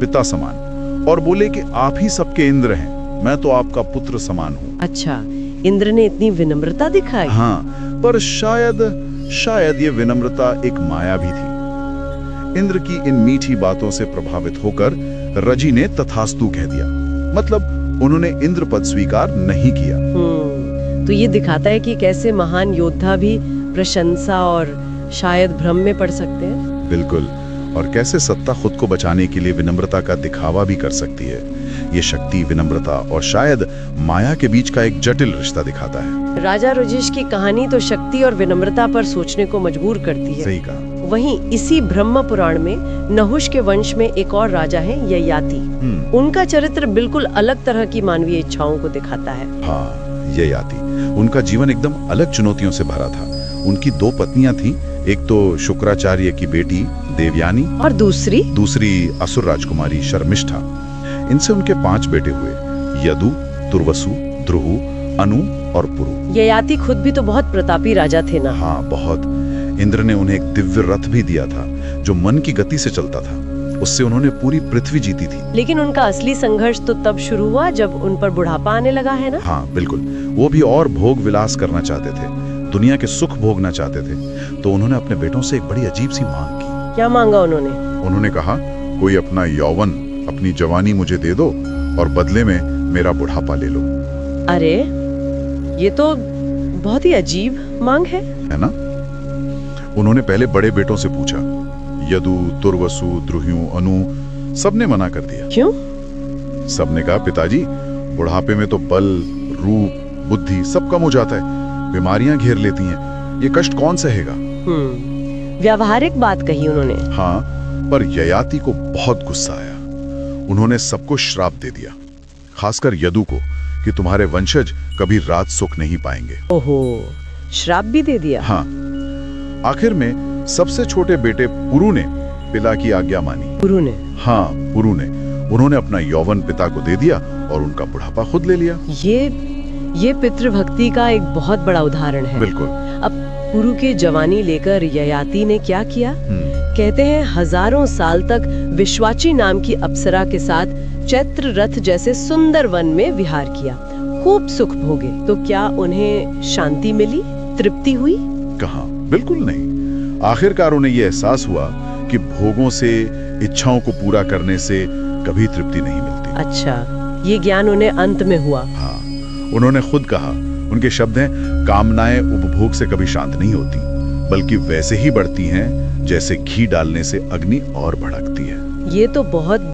पिता समान, और बोले कि आप ही सबके इंद्र हैं, मैं तो आपका पुत्र समान हूँ। अच्छा, इंद्र ने इतनी विनम्रता दिखाई? हाँ, पर शायद ये विनम्रता एक माया भी थी। इंद्र की इन मीठी बातों से प्रभावित होकर रजी ने तथास्तु कह दिया, मतलब उन्होंने इंद्र पद स्वीकार नहीं किया। तो ये दिखाता है कि कैसे महान योद्धा भी प्रशंसा और शायद भ्रम में पड़ सकते हैं। बिल्कुल, और कैसे सत्ता खुद को बचाने के लिए विनम्रता का दिखावा भी कर सकती है। ये शक्ति, विनम्रता और शायद माया के बीच का एक जटिल रिश्ता दिखाता है। राजा रजिश की कहानी तो शक्ति और विनम्रता पर सोचने को मजबूर करती है। सही कहा। वहीं इसी ब्रह्म पुराण में नहुष के वंश में एक और राजा है ययाति। उनका चरित्र बिल्कुल अलग तरह की मानवीय इच्छाओं को दिखाता है। हाँ, ययाति, उनका जीवन एकदम अलग चुनौतियों से भरा था। उनकी 2 पत्नियां थीं, एक तो शुक्राचार्य की बेटी देवयानी और दूसरी असुर राजकुमारी शर्मिष्ठा। इनसे उनके 5 बेटे हुए, यदु, तुर्वसु, ध्रुव, अनु और पुरु। ययाति खुद भी तो बहुत प्रतापी राजा थे ना? हाँ, बहुत। इंद्र ने उन्हें एक दिव्य रथ भी दिया था जो मन की गति से चलता था। उससे उन्होंने पूरी पृथ्वी जीती थी। लेकिन उनका असली संघर्ष तो तब शुरू हुआ जब उन पर बुढ़ापा आने लगा, है ना? हाँ बिल्कुल, वो भी और भोग विलास करना चाहते थे, दुनिया के सुख भोगना चाहते थे। तो उन्होंने अपने बेटों से एक बड़ी अजीब सी मांग की। क्या मांगा उन्होंने? उन्होंने कहा, कोई अपना यौवन, अपनी जवानी मुझे दे दो और बदले में मेरा बुढ़ापा ले लो। अरे, ये तो बहुत ही अजीब मांग है ना? उन्होंने पहले बड़े बेटों से पूछा, यदु, तुर्वसु, द्रुह्यु, अनु, सबने मना कर दिया। क्यों? सबने कहा, पिताजी, बुढ़ापे में तो बल, रूप, बुद्धि सब कम हो जाता है, बीमारियां घेर लेती हैं, ये कष्ट कौन सहेगा? व्यावहारिक बात कही उन्होंने। हाँ, पर ययाति को बहुत गुस्सा आया। उन्होंने सबको श्राप दे दिया, खासकर यदु को, कि तुम्हारे वंशज कभी राज सुख नहीं पाएंगे। ओहो, श्राप भी दे दिया? हाँ। आखिर में सबसे छोटे बेटे पुरु ने पिता की आज्ञा मानी। पुरु ने? हाँ, पुरु ने। उन्होंने अपना यौवन पिता को दे दिया और उनका बुढ़ापा खुद ले लिया। ये पितृभक्ति का एक बहुत बड़ा उदाहरण है। बिल्कुल। अब पुरु के जवानी लेकर ययाति ने क्या किया? कहते हैं हजारों साल तक विश्वाची नाम की अप्सरा के साथ चैत्र रथ जैसे सुंदर वन में विहार किया, खूब सुख भोगे। तो क्या उन्हें शांति मिली, तृप्ति हुई? कहाँ, बिल्कुल नहीं। आखिरकार उन्हें यह एहसास हुआ कि भोगों से, इच्छाओं को पूरा करने से कभी तृप्ति नहीं मिलती। अच्छा, ये ज्ञान उन्हें अंत में हुआ? हाँ, उन्होंने खुद कहा, उनके शब्द हैं, कामनाएं उपभोग से कभी शांत नहीं होती, बल्कि वैसे ही बढ़ती हैं जैसे घी डालने से अग्नि और भड़कती है। ये तो बहुत